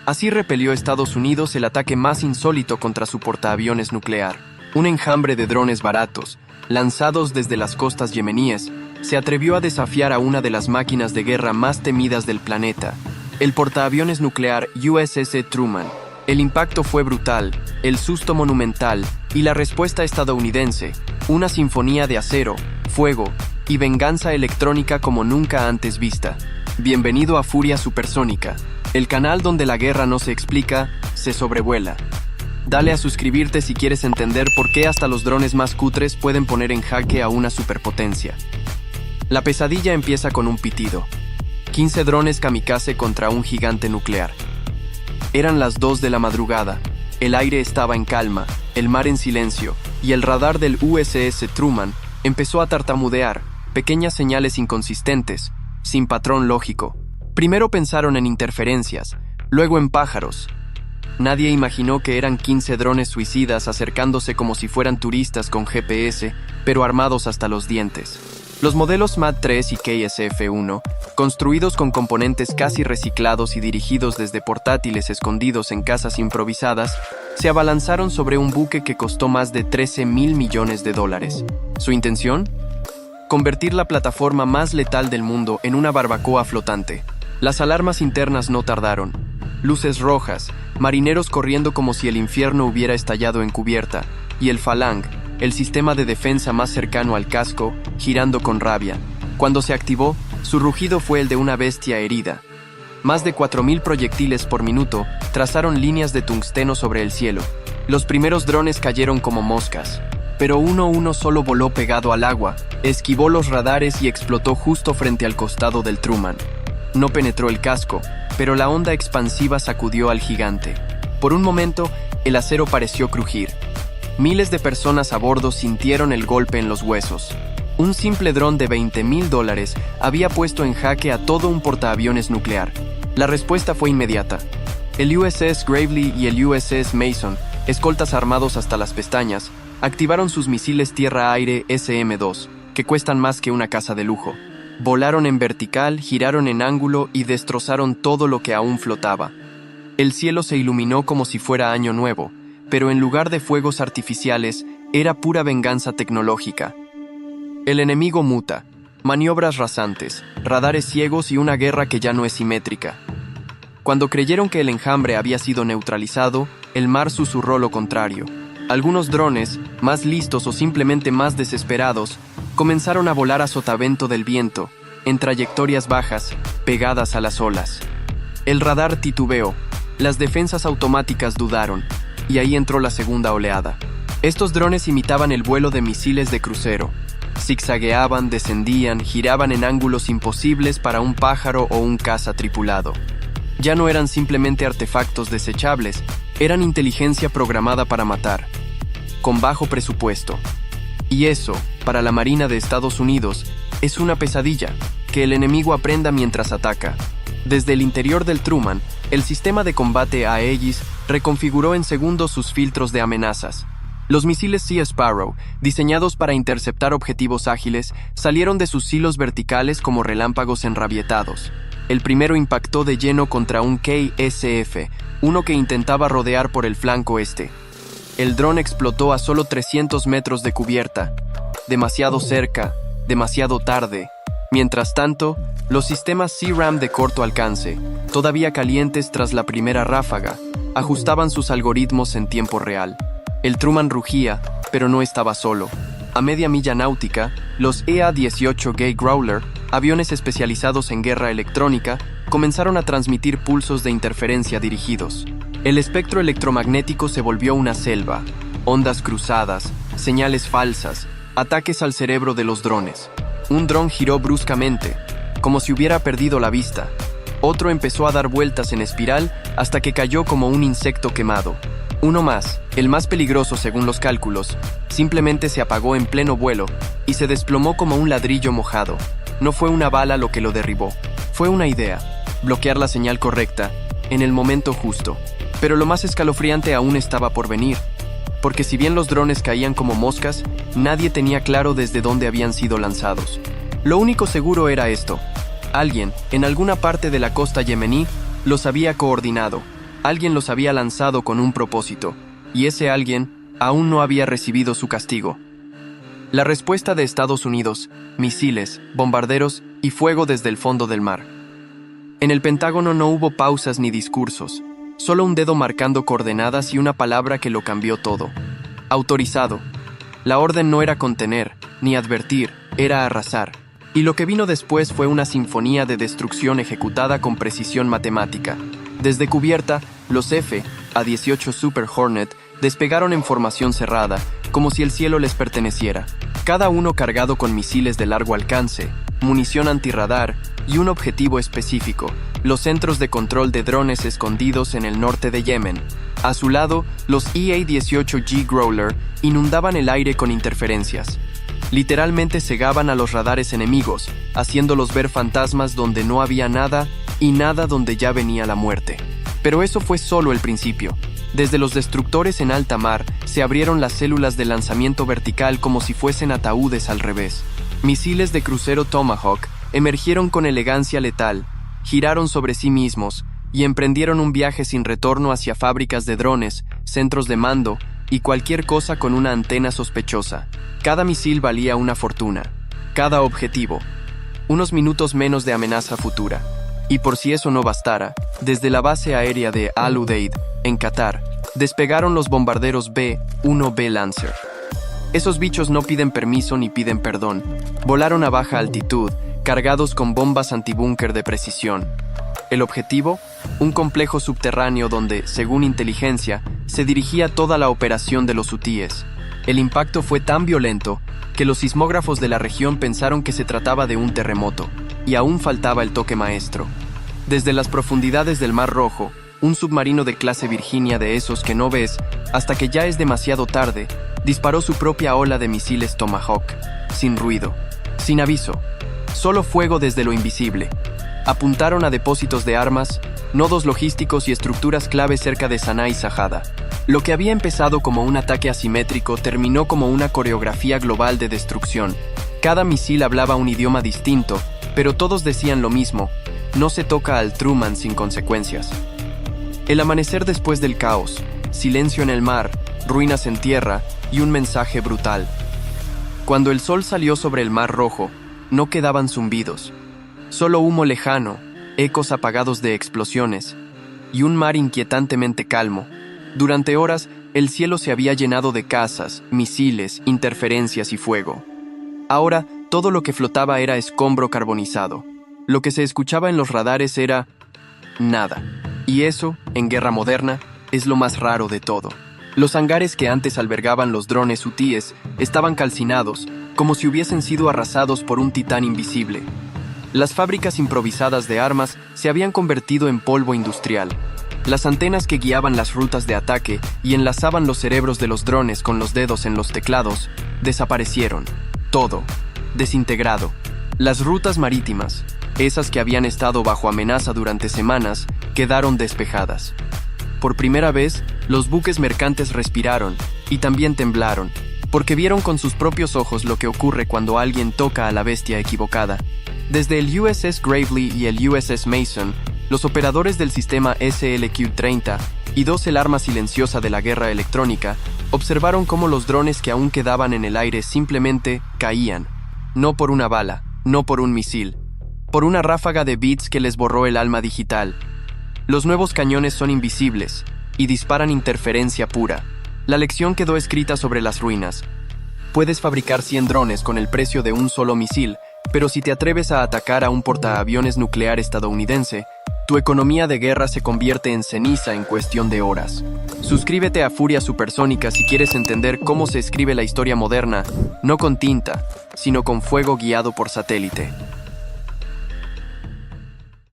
Así repelió Estados Unidos el ataque más insólito contra su portaaviones nuclear. Un enjambre de drones baratos, lanzados desde las costas yemeníes, se atrevió a desafiar a una de las máquinas de guerra más temidas del planeta, el portaaviones nuclear USS Truman. El impacto fue brutal, el susto monumental y la respuesta estadounidense, una sinfonía de acero, fuego y venganza electrónica como nunca antes vista. Bienvenido a Furia Supersónica, el canal donde la guerra no se explica, se sobrevuela. Dale a suscribirte si quieres entender por qué hasta los drones más cutres pueden poner en jaque a una superpotencia. La pesadilla empieza con un pitido. 15 drones kamikaze contra un gigante nuclear. Eran las 2 de la madrugada, el aire estaba en calma, el mar en silencio, y el radar del USS Truman empezó a tartamudear, pequeñas señales inconsistentes, sin patrón lógico. Primero pensaron en interferencias, luego en pájaros. Nadie imaginó que eran 15 drones suicidas acercándose como si fueran turistas con GPS, pero armados hasta los dientes. Los modelos MAD-3 y KSF-1, construidos con componentes casi reciclados y dirigidos desde portátiles escondidos en casas improvisadas, se abalanzaron sobre un buque que costó más de $13.000 millones. ¿Su intención? Convertir la plataforma más letal del mundo en una barbacoa flotante. Las alarmas internas no tardaron. Luces rojas, marineros corriendo como si el infierno hubiera estallado en cubierta, y el Falang, el sistema de defensa más cercano al casco, girando con rabia. Cuando se activó, su rugido fue el de una bestia herida. Más de 4.000 proyectiles por minuto trazaron líneas de tungsteno sobre el cielo. Los primeros drones cayeron como moscas, pero uno solo voló pegado al agua, esquivó los radares y explotó justo frente al costado del Truman. No penetró el casco, pero la onda expansiva sacudió al gigante. Por un momento, el acero pareció crujir. Miles de personas a bordo sintieron el golpe en los huesos. Un simple dron de $20.000 había puesto en jaque a todo un portaaviones nuclear. La respuesta fue inmediata. El USS Gravely y el USS Mason, escoltas armados hasta las pestañas, activaron sus misiles tierra-aire SM-2, que cuestan más que una casa de lujo. Volaron en vertical, giraron en ángulo y destrozaron todo lo que aún flotaba. El cielo se iluminó como si fuera año nuevo, pero en lugar de fuegos artificiales, era pura venganza tecnológica. El enemigo muta, maniobras rasantes, radares ciegos y una guerra que ya no es simétrica. Cuando creyeron que el enjambre había sido neutralizado, el mar susurró lo contrario. Algunos drones, más listos o simplemente más desesperados, comenzaron a volar a sotavento del viento, en trayectorias bajas, pegadas a las olas. El radar titubeó, las defensas automáticas dudaron, y ahí entró la segunda oleada. Estos drones imitaban el vuelo de misiles de crucero. Zigzagueaban, descendían, giraban en ángulos imposibles para un pájaro o un caza tripulado. Ya no eran simplemente artefactos desechables, eran inteligencia programada para matar, con bajo presupuesto. Y eso, para la Marina de Estados Unidos, es una pesadilla, que el enemigo aprenda mientras ataca. Desde el interior del Truman, el sistema de combate Aegis reconfiguró en segundos sus filtros de amenazas. Los misiles Sea Sparrow, diseñados para interceptar objetivos ágiles, salieron de sus silos verticales como relámpagos enrabietados. El primero impactó de lleno contra un KSF, uno que intentaba rodear por el flanco este. El dron explotó a solo 300 metros de cubierta. Demasiado cerca, demasiado tarde. Mientras tanto, los sistemas C-RAM de corto alcance, todavía calientes tras la primera ráfaga, ajustaban sus algoritmos en tiempo real. El Truman rugía, pero no estaba solo. A media milla náutica, los EA-18 Gay Growler, aviones especializados en guerra electrónica, comenzaron a transmitir pulsos de interferencia dirigidos. El espectro electromagnético se volvió una selva, ondas cruzadas, señales falsas, ataques al cerebro de los drones. Un dron giró bruscamente, como si hubiera perdido la vista. Otro empezó a dar vueltas en espiral hasta que cayó como un insecto quemado. Uno más, el más peligroso según los cálculos, simplemente se apagó en pleno vuelo y se desplomó como un ladrillo mojado. No fue una bala lo que lo derribó, fue una idea, bloquear la señal correcta, en el momento justo. Pero lo más escalofriante aún estaba por venir, porque si bien los drones caían como moscas, nadie tenía claro desde dónde habían sido lanzados. Lo único seguro era esto: alguien, en alguna parte de la costa yemení, los había coordinado. Alguien los había lanzado con un propósito, y ese alguien aún no había recibido su castigo. La respuesta de Estados Unidos: misiles, bombarderos y fuego desde el fondo del mar. En el Pentágono no hubo pausas ni discursos, solo un dedo marcando coordenadas y una palabra que lo cambió todo. Autorizado. La orden no era contener, ni advertir, era arrasar. Y lo que vino después fue una sinfonía de destrucción ejecutada con precisión matemática. Desde cubierta, los F-18 Super Hornet despegaron en formación cerrada, como si el cielo les perteneciera, cada uno cargado con misiles de largo alcance, munición antirradar y un objetivo específico: los centros de control de drones escondidos en el norte de Yemen. A su lado, los EA-18G Growler inundaban el aire con interferencias. Literalmente cegaban a los radares enemigos, haciéndolos ver fantasmas donde no había nada y nada donde ya venía la muerte. Pero eso fue solo el principio. Desde los destructores en alta mar se abrieron las células de lanzamiento vertical como si fuesen ataúdes al revés. Misiles de crucero Tomahawk emergieron con elegancia letal, giraron sobre sí mismos y emprendieron un viaje sin retorno hacia fábricas de drones, centros de mando y cualquier cosa con una antena sospechosa. Cada misil valía una fortuna. Cada objetivo. Unos minutos menos de amenaza futura. Y por si eso no bastara, desde la base aérea de Al Udeid, en Qatar, despegaron los bombarderos B-1B Lancer. Esos bichos no piden permiso ni piden perdón. Volaron a baja altitud, cargados con bombas antibúnker de precisión. El objetivo: un complejo subterráneo donde, según inteligencia, se dirigía toda la operación de los hutíes. El impacto fue tan violento que los sismógrafos de la región pensaron que se trataba de un terremoto, y aún faltaba el toque maestro. Desde las profundidades del Mar Rojo, un submarino de clase Virginia, de esos que no ves hasta que ya es demasiado tarde, disparó su propia ola de misiles Tomahawk, sin ruido, sin aviso, solo fuego desde lo invisible. Apuntaron a depósitos de armas, nodos logísticos y estructuras clave cerca de Saná y Sajada. Lo que había empezado como un ataque asimétrico terminó como una coreografía global de destrucción. Cada misil hablaba un idioma distinto, pero todos decían lo mismo: no se toca al Truman sin consecuencias. El amanecer después del caos, silencio en el mar, ruinas en tierra y un mensaje brutal. Cuando el sol salió sobre el Mar Rojo, no quedaban zumbidos, solo humo lejano, ecos apagados de explosiones y un mar inquietantemente calmo. Durante horas, el cielo se había llenado de cazas, misiles, interferencias y fuego. Ahora, todo lo que flotaba era escombro carbonizado. Lo que se escuchaba en los radares era nada. Y eso, en guerra moderna, es lo más raro de todo. Los hangares que antes albergaban los drones hutíes estaban calcinados, como si hubiesen sido arrasados por un titán invisible. Las fábricas improvisadas de armas se habían convertido en polvo industrial. Las antenas que guiaban las rutas de ataque y enlazaban los cerebros de los drones con los dedos en los teclados desaparecieron. Todo, desintegrado. Las rutas marítimas, esas que habían estado bajo amenaza durante semanas, quedaron despejadas. Por primera vez, los buques mercantes respiraron y también temblaron, porque vieron con sus propios ojos lo que ocurre cuando alguien toca a la bestia equivocada. Desde el USS Gravely y el USS Mason, los operadores del sistema SLQ-30 y el arma silenciosa de la guerra electrónica observaron cómo los drones que aún quedaban en el aire simplemente caían. No por una bala, no por un misil, por una ráfaga de bits que les borró el alma digital. Los nuevos cañones son invisibles y disparan interferencia pura. La lección quedó escrita sobre las ruinas. Puedes fabricar 100 drones con el precio de un solo misil, pero si te atreves a atacar a un portaaviones nuclear estadounidense, tu economía de guerra se convierte en ceniza en cuestión de horas. Suscríbete a Furia Supersónica si quieres entender cómo se escribe la historia moderna, no con tinta, sino con fuego guiado por satélite.